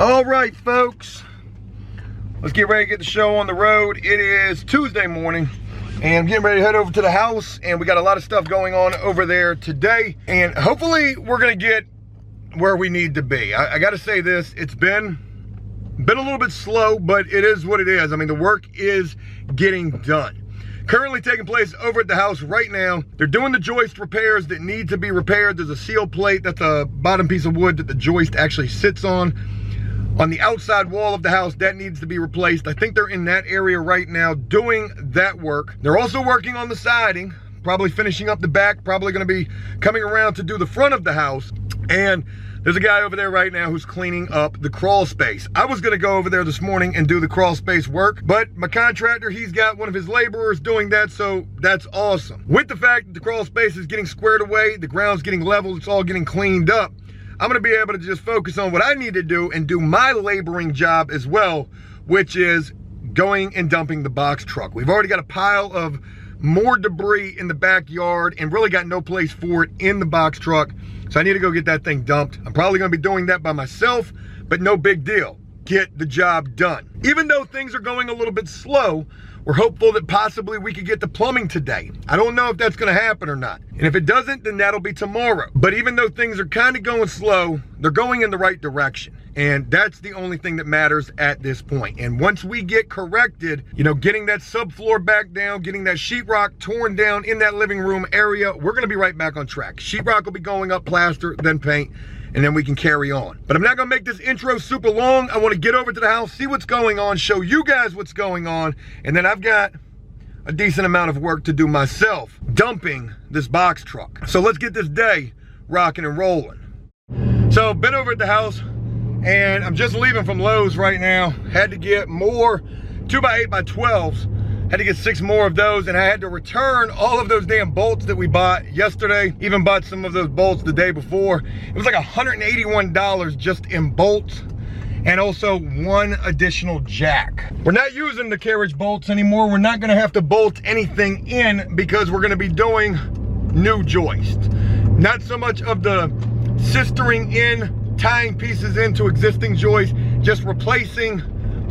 All right, folks, let's get ready to get the show on the road. It is Tuesday morning, and I'm getting ready to head over to the house, and we got a lot of stuff going on over there today, and hopefully we're gonna get where we need to be. I gotta say this, it's been a little bit slow, but it is what it is. I mean, the work is getting done. Currently taking place over at the house right now. They're doing the joist repairs that need to be repaired. There's a seal plate, that's a bottom piece of wood that the joist actually sits on. On the outside wall of the house, that needs to be replaced. I think they're in that area right now doing that work. They're also working on the siding, probably finishing up the back, probably gonna be coming around to do the front of the house. And there's a guy over there right now who's cleaning up the crawl space. I was gonna go over there this morning and do the crawl space work, but my contractor, he's got one of his laborers doing that, so that's awesome. With the fact that the crawl space is getting squared away, the ground's getting leveled, it's all getting cleaned up, I'm gonna be able to just focus on what I need to do and do my laboring job as well, which is going and dumping the box truck. We've already got a pile of more debris in the backyard and really got no place for it in the box truck. So I need to go get that thing dumped. I'm probably gonna be doing that by myself, but no big deal. Get the job done. Even though things are going a little bit slow, we're hopeful that possibly we could get the plumbing today. I don't know if that's gonna happen or not. And if it doesn't, then that'll be tomorrow. But even though things are kind of going slow, they're going in the right direction. And that's the only thing that matters at this point. And once we get corrected, you know, getting that subfloor back down, getting that sheetrock torn down in that living room area, we're gonna be right back on track. Sheetrock will be going up, plaster, then paint, and then we can carry on. But I'm not gonna make this intro super long. I wanna get over to the house, see what's going on, show you guys what's going on, and then I've got a decent amount of work to do myself, dumping this box truck. So let's get this day rocking and rolling. So, been over at the house, and I'm just leaving from Lowe's right now. Had to get more 2x8x12s. Had to get 6 more of those, and I had to return all of those damn bolts that we bought yesterday. Even bought some of those bolts the day before. It was like $181 just in bolts, and also 1 additional jack. We're not using the carriage bolts anymore. We're not gonna have to bolt anything in because we're gonna be doing new joist. Not so much of the sistering in, tying pieces into existing joists, just replacing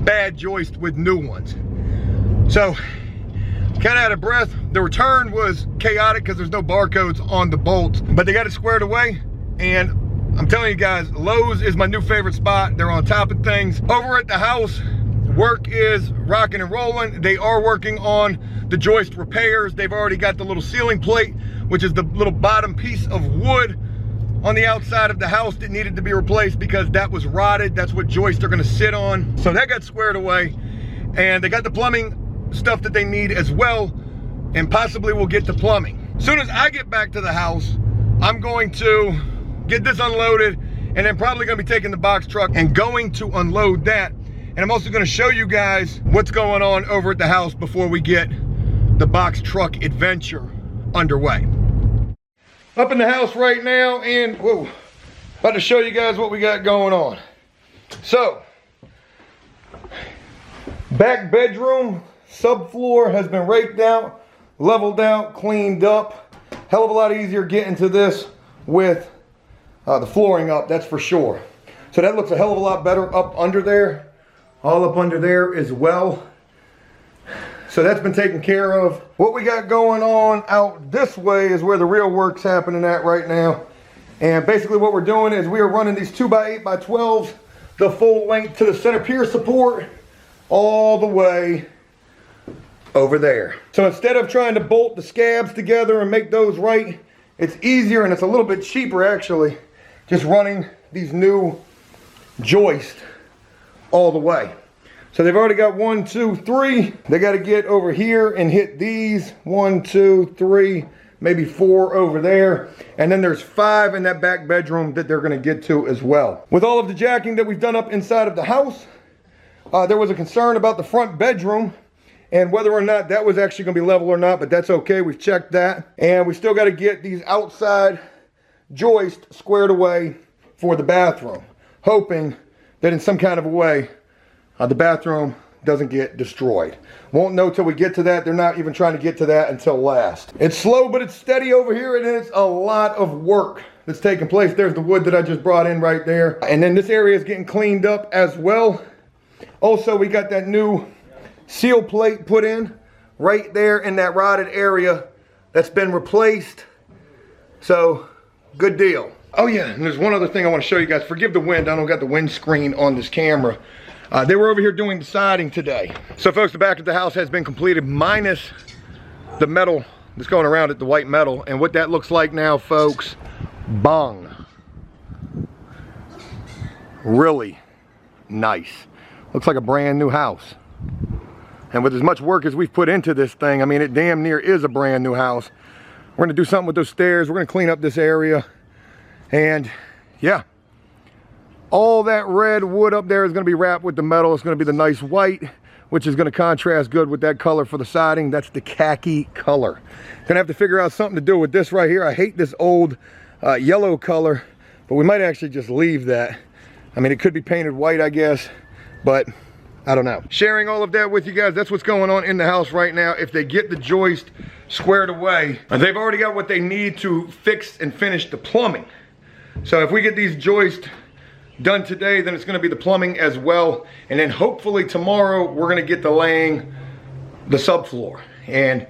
bad joist with new ones. So, kind of out of breath. The return was chaotic because there's no barcodes on the bolts, but they got it squared away, and I'm telling you guys, Lowe's is my new favorite spot. They're on top of things. Over at the house, work is rocking and rolling. They are working on the joist repairs. They've already got the little ceiling plate, which is the little bottom piece of wood on the outside of the house that needed to be replaced because that was rotted. That's what joists are gonna sit on. So that got squared away, and they got the plumbing stuff that they need as well, and possibly we'll get to plumbing. As soon as I get back to the house, I'm going to get this unloaded, and then probably gonna be taking the box truck and going to unload that. And I'm also gonna show you guys what's going on over at the house before we get the box truck adventure underway. Up in the house right now, and whoa, about to show you guys what we got going on. So, back bedroom, subfloor has been raked out, leveled out, cleaned up. Hell of a lot easier getting to this with the flooring up, that's for sure. So that looks a hell of a lot better up under there, all up under there as well. So that's been taken care of. What we got going on out this way is where the real work's happening at right now. And basically what we're doing is we are running these 2x8x12s, the full length to the center pier support, all the way over there. So instead of trying to bolt the scabs together and make those right, it's easier and it's a little bit cheaper actually, just running these new joists all the way. So they've already got 1, 2, 3. They got to get over here and hit these 1, 2, 3, maybe 4 over there. And then there's 5 in that back bedroom that they're going to get to as well. With all of the jacking that we've done up inside of the house, there was a concern about the front bedroom and whether or not that was actually going to be level or not, but that's okay. We've checked that. And we still got to get these outside joists squared away for the bathroom, hoping that in some kind of a way, the bathroom doesn't get destroyed. Won't know till we get to that. They're not even trying to get to that until last. It's slow, but it's steady over here, and it's a lot of work that's taking place. There's the wood that I just brought in right there. And then this area is getting cleaned up as well. Also, we got that new seal plate put in right there in that rotted area that's been replaced. So, good deal. Oh yeah, and there's one other thing I want to show you guys. Forgive the wind, I don't got the windscreen on this camera. They were over here doing the siding today. So folks, the back of the house has been completed minus the metal that's going around it, the white metal. And what that looks like now, folks, bong. Really nice. Looks like a brand new house. And with as much work as we've put into this thing, I mean, it damn near is a brand new house. We're gonna do something with those stairs. We're gonna clean up this area. And yeah, all that red wood up there is gonna be wrapped with the metal. It's gonna be the nice white, which is gonna contrast good with that color for the siding. That's the khaki color. Gonna have to figure out something to do with this right here. I hate this old yellow color, but we might actually just leave that. I mean, it could be painted white, I guess, but I don't know. Sharing all of that with you guys, that's what's going on in the house right now. If they get the joist squared away, they've already got what they need to fix and finish the plumbing. So if we get these joists done today, then it's gonna be the plumbing as well. And then hopefully tomorrow, we're gonna get to laying the subfloor. And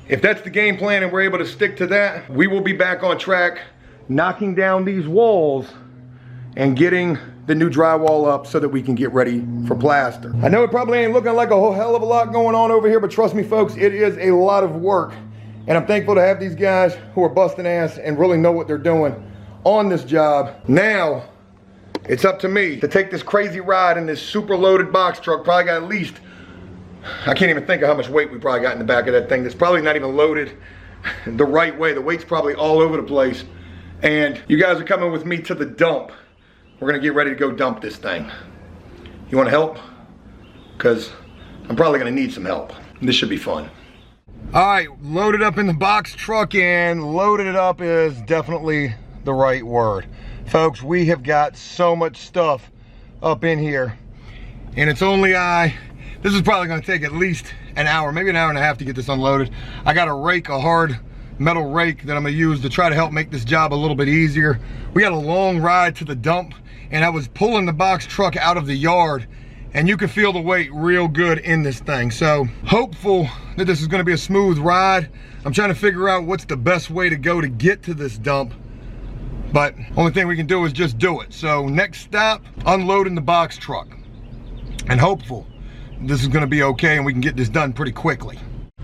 if that's the game plan and we're able to stick to that, we will be back on track, knocking down these walls and getting the new drywall up so that we can get ready for plaster. I know it probably ain't looking like a whole hell of a lot going on over here, but trust me folks, it is a lot of work. And I'm thankful to have these guys who are busting ass and really know what they're doing on this job. Now, it's up to me to take this crazy ride in this super loaded box truck. Probably got at least, I can't even think of how much weight we probably got in the back of that thing. That's probably not even loaded the right way. The weight's probably all over the place. And you guys are coming with me to the dump. We're gonna get ready to go dump this thing. You wanna help? Because I'm probably gonna need some help. This should be fun. All right, loaded up in the box truck, and loaded it up is definitely the right word. Folks, we have got so much stuff up in here, and it's only this is probably gonna take at least an hour, maybe an hour and a half to get this unloaded. I got a rake, a hard metal rake that I'm gonna use to try to help make this job a little bit easier. We got a long ride to the dump, and I was pulling the box truck out of the yard, and you can feel the weight real good in this thing. So hopeful that this is gonna be a smooth ride. I'm trying to figure out what's the best way to go to get to this dump, but only thing we can do is just do it. So next stop, unloading the box truck, and hopeful this is gonna be okay and we can get this done pretty quickly.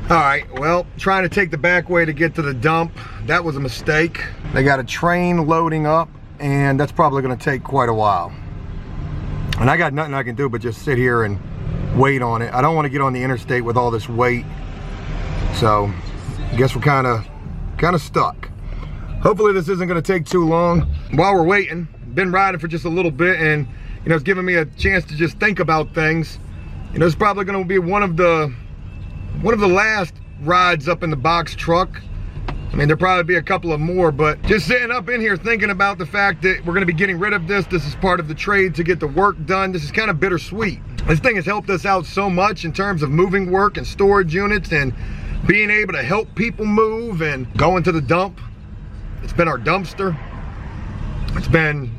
All right, well, trying to take the back way to get to the dump, that was a mistake. They got a train loading up, and that's probably gonna take quite a while. And I got nothing I can do but just sit here and wait on it. I don't want to get on the interstate with all this weight. So I guess we're kind of stuck. Hopefully this isn't gonna take too long. While we're waiting, been riding for just a little bit, and you know, it's giving me a chance to just think about things. You know, it's probably gonna be one of the last rides up in the box truck. I mean, there'll probably be a couple of more, but just sitting up in here thinking about the fact that we're gonna be getting rid of this. This is part of the trade to get the work done. This is kind of bittersweet. This thing has helped us out so much in terms of moving work and storage units and being able to help people move and going to the dump. It's been our dumpster. It's been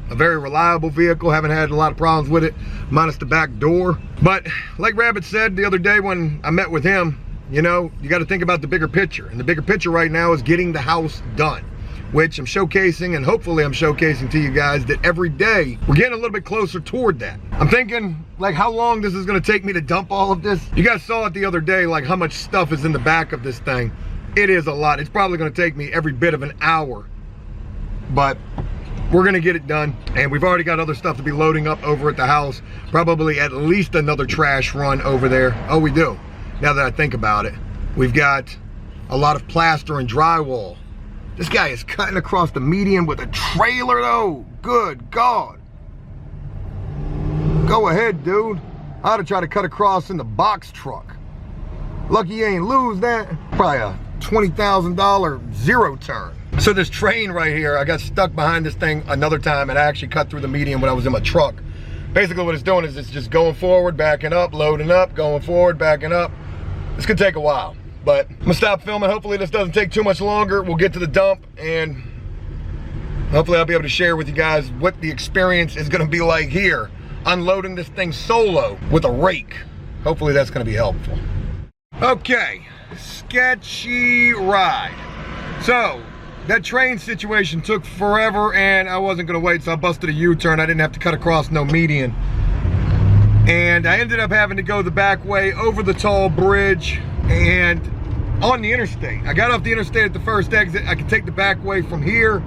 a very reliable vehicle. Haven't had a lot of problems with it, minus the back door. But like Rabbit said the other day when I met with him, you know, you got to think about the bigger picture. And the bigger picture right now is getting the house done, which I'm showcasing, and hopefully I'm showcasing to you guys that every day we're getting a little bit closer toward that. I'm thinking like how long this is going to take me to dump all of this. You guys saw it the other day, like how much stuff is in the back of this thing. It is a lot. It's probably going to take me every bit of an hour, but we're gonna get it done. And we've already got other stuff to be loading up over at the house. Probably at least another trash run over there. Oh, we do. Now that I think about it, we've got a lot of plaster and drywall. This guy is cutting across the median with a trailer though. Good God. Go ahead, dude. I ought to try to cut across in the box truck. Lucky you ain't lose that. Probably a $20,000 zero turn. So this train right here, I got stuck behind this thing another time, and I actually cut through the median when I was in my truck. basically what it's doing is it's just going forward, backing up, loading up, going forward, backing up. This could take a while, but I'm gonna stop filming. Hopefully this doesn't take too much longer. We'll get to the dump, and hopefully I'll be able to share with you guys what the experience is gonna be like here, unloading this thing solo with a rake. Hopefully that's gonna be helpful. Okay, sketchy ride. So, that train situation took forever and I wasn't gonna wait, so I busted a U-turn. I didn't have to cut across no median. And I ended up having to go the back way over the tall bridge and on the interstate. I got off the interstate at the first exit. I could take the back way from here,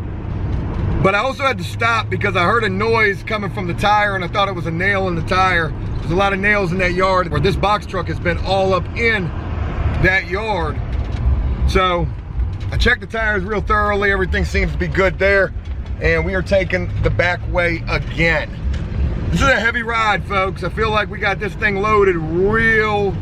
but I also had to stop because I heard a noise coming from the tire and I thought it was a nail in the tire. There's a lot of nails in that yard where this box truck has been all up in that yard. So I checked the tires real thoroughly. Everything seems to be good there. And we are taking the back way again. This is a heavy ride, folks. I feel like we got this thing loaded real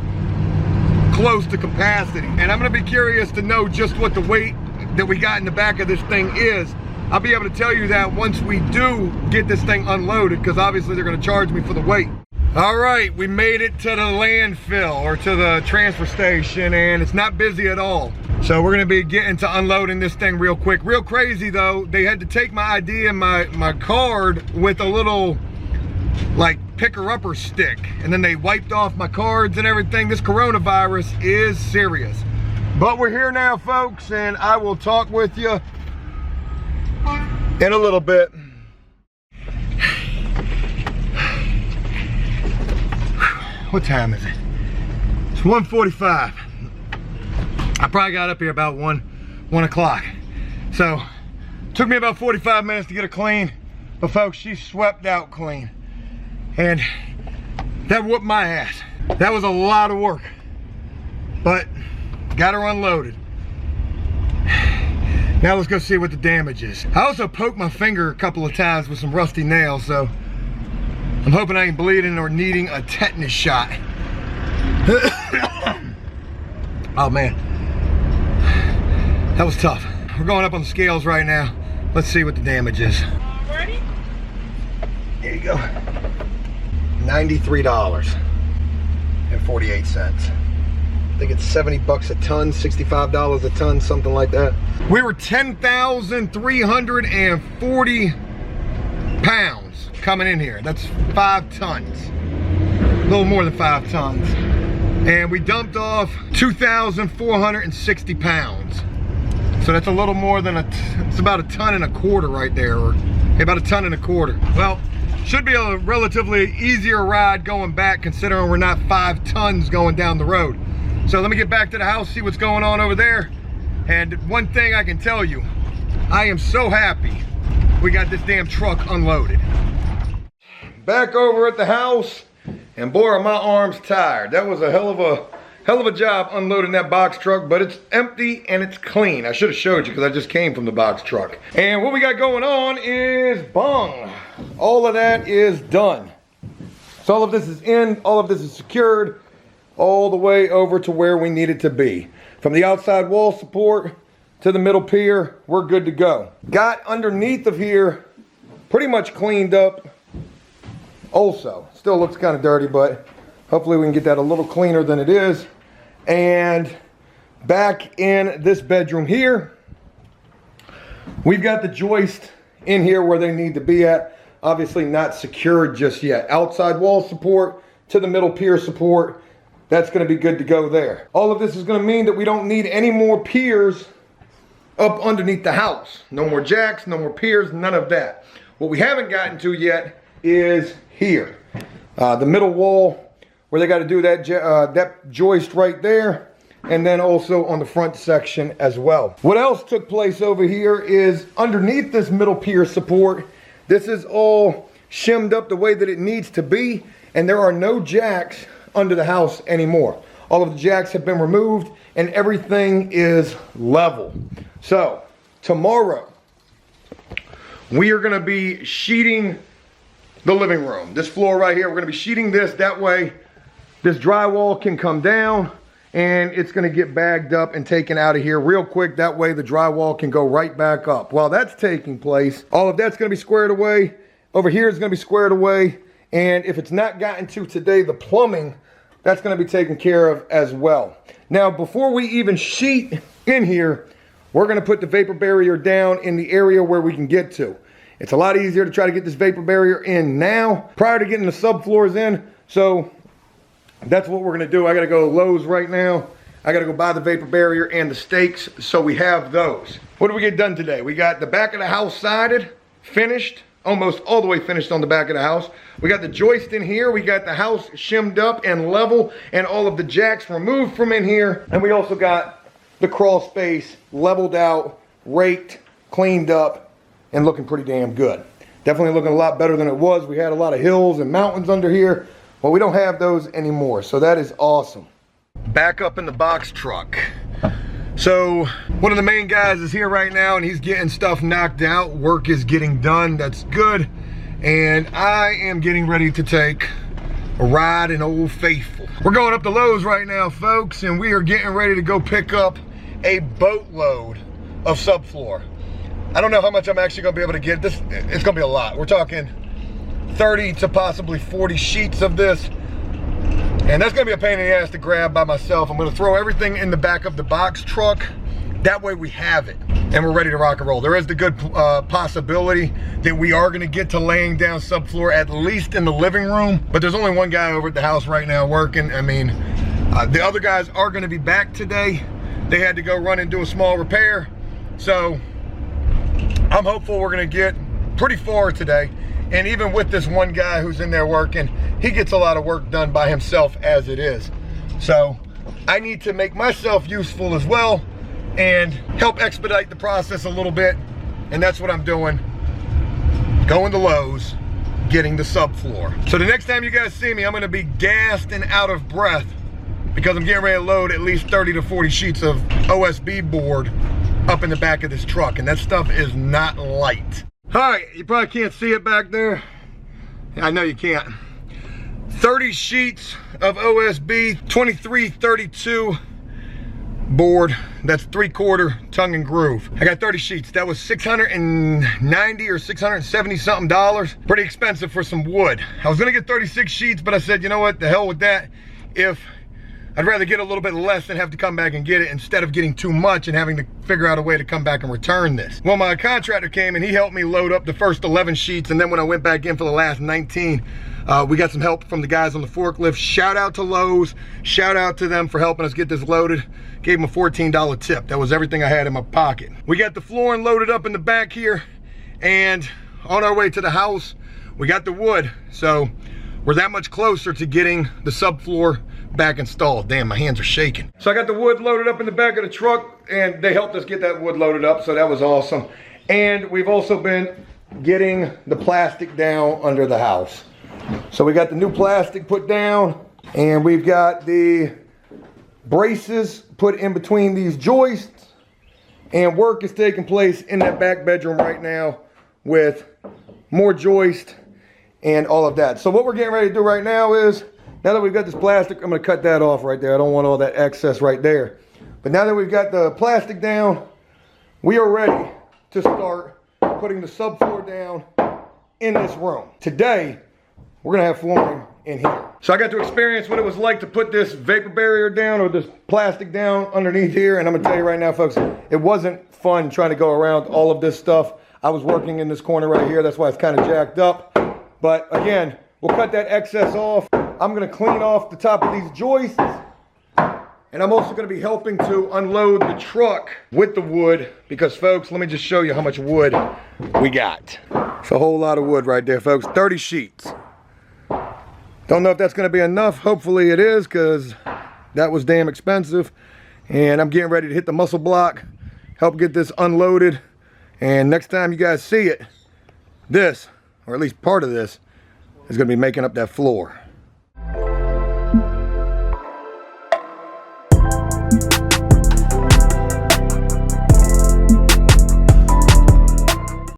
close to capacity. And I'm gonna be curious to know just what the weight that we got in the back of this thing is. I'll be able to tell you that once we do get this thing unloaded, because obviously they're gonna charge me for the weight. All right, we made it to the landfill or to the transfer station, and it's not busy at all. So we're gonna be getting to unloading this thing real quick. Real crazy though, they had to take my ID and my card with a little like picker-upper stick, and then they wiped off my cards and everything. This coronavirus is serious. But we're here now, folks, and I will talk with you in a little bit. What time is it? It's 1:45. I probably got up here about 1 o'clock. So, took me about 45 minutes to get her clean. But folks, she swept out clean. And that whooped my ass. That was a lot of work. But, got her unloaded. Now let's go see what the damage is. I also poked my finger a couple of times with some rusty nails, so I'm hoping I ain't bleeding or needing a tetanus shot. Oh man, that was tough. We're going up on the scales right now. Let's see what the damage is. Ready? There you go. $93.48. I think it's 70 bucks a ton, $65 a ton, something like that. We were 10,340 pounds coming in here. That's 5 tons, a little more than 5 tons. And we dumped off 2,460 pounds. So that's a little more than it's about a ton and a quarter right there, or about a ton and a quarter. Well, should be a relatively easier ride going back considering we're not 5 tons going down the road. So let me get back to the house, see what's going on over there. And one thing I can tell you, I am so happy we got this damn truck unloaded. Back over at the house, and boy are my arms tired. That was a hell of a job unloading that box truck, but it's empty and it's clean. I should have showed you because I just came from the box truck. And what we got going on is bung. All of that is done. So all of this is in, all of this is secured, all the way over to where we need it to be. From the outside wall support to the middle pier, we're good to go. Got underneath of here pretty much cleaned up also. Still looks kind of dirty, but hopefully we can get that a little cleaner than it is. And back in this bedroom here, we've got the joist in here where they need to be at. Obviously not secured just yet. Outside wall support to the middle pier support. That's going to be good to go there. All of this is going to mean that we don't need any more piers up underneath the house. No more jacks, no more piers, none of that. What we haven't gotten to yet is here. The middle wall where they got to do that, that joist right there. And then also on the front section as well. What else took place over here is underneath this middle pier support, this is all shimmed up the way that it needs to be. And there are no jacks under the house anymore. All of the jacks have been removed and everything is level. So tomorrow we are going to be sheeting the living room. This floor right here, we're going to be sheeting this. That way this drywall can come down and it's going to get bagged up and taken out of here real quick. That way the drywall can go right back up. While that's taking place, all of that's going to be squared away. Over here is going to be squared away. And if it's not gotten to today, the plumbing, that's gonna be taken care of as well. Now, before we even sheet in here, we're gonna put the vapor barrier down in the area where we can get to. It's a lot easier to try to get this vapor barrier in now prior to getting the subfloors in. So that's what we're gonna do. I gotta go to Lowe's right now. I gotta go buy the vapor barrier and the stakes, so we have those. What did we get done today? We got the back of the house sided, finished, almost all the way finished on the back of the house. We got the joist in here. We got the house shimmed up and level and all of the jacks removed from in here. And we also got the crawl space leveled out, raked, cleaned up, and looking pretty damn good. Definitely looking a lot better than it was. We had a lot of hills and mountains under here. Well, we don't have those anymore, so that is awesome. Back up in the box truck. So one of the main guys is here right now and he's getting stuff knocked out. Work is getting done, that's good. And I am getting ready to take a ride in Old Faithful. We're going up to Lowe's right now, folks, and we are getting ready to go pick up a boatload of subfloor. I don't know how much I'm actually gonna be able to get. This, it's gonna be a lot. We're talking 30 to possibly 40 sheets of this. And that's gonna be a pain in the ass to grab by myself. I'm gonna throw everything in the back of the box truck. That way we have it and we're ready to rock and roll. There is the good possibility that we are gonna get to laying down subfloor at least in the living room, but there's only one guy over at the house right now working. I mean, the other guys are gonna be back today. They had to go run and do a small repair. So I'm hopeful we're gonna get pretty far today. And even with this one guy who's in there working, he gets a lot of work done by himself as it is. So I need to make myself useful as well and help expedite the process a little bit. And that's what I'm doing. Going to Lowe's, getting the subfloor. So the next time you guys see me, I'm gonna be gassed and out of breath because I'm getting ready to load at least 30 to 40 sheets of OSB board up in the back of this truck. And that stuff is not light. All right, you probably can't see it back there. I know you can't. 30 sheets of OSB, 2332 board. That's 3/4 tongue and groove. I got 30 sheets. That was $690 or $670 something dollars. Pretty expensive for some wood. I was gonna get 36 sheets, but I said, you know what, the hell with that. I'd rather get a little bit less than have to come back and get it instead of getting too much and having to figure out a way to come back and return this. Well, my contractor came and he helped me load up the first 11 sheets, and then when I went back in for the last 19, we got some help from the guys on the forklift. Shout out to Lowe's. Shout out to them for helping us get this loaded. Gave them a $14 tip. That was everything I had in my pocket. We got the flooring loaded up in the back here, and on our way to the house, we got the wood. So we're that much closer to getting the subfloor back installed. Damn, my hands are shaking. So I got the wood loaded up in the back of the truck, and they helped us get that wood loaded up, so that was awesome. And we've also been getting the plastic down under the house. So we got the new plastic put down, and we've got the braces put in between these joists, and work is taking place in that back bedroom right now with more joist and all of that. So what we're getting ready to do right now is, now that we've got this plastic, I'm gonna cut that off right there. I don't want all that excess right there. But now that we've got the plastic down, we are ready to start putting the subfloor down in this room. Today, we're gonna have flooring in here. So I got to experience what it was like to put this vapor barrier down, or this plastic down underneath here. And I'm gonna tell you right now, folks, it wasn't fun trying to go around all of this stuff. I was working in this corner right here. That's why it's kind of jacked up. But again, we'll cut that excess off. I'm gonna clean off the top of these joists, and I'm also gonna be helping to unload the truck with the wood, because folks, let me just show you how much wood we got. It's a whole lot of wood right there, folks. 30 sheets. Don't know if that's gonna be enough. Hopefully it is, because that was damn expensive. And I'm getting ready to hit the muscle block, help get this unloaded. And next time you guys see it, this, or at least part of this, is gonna be making up that floor.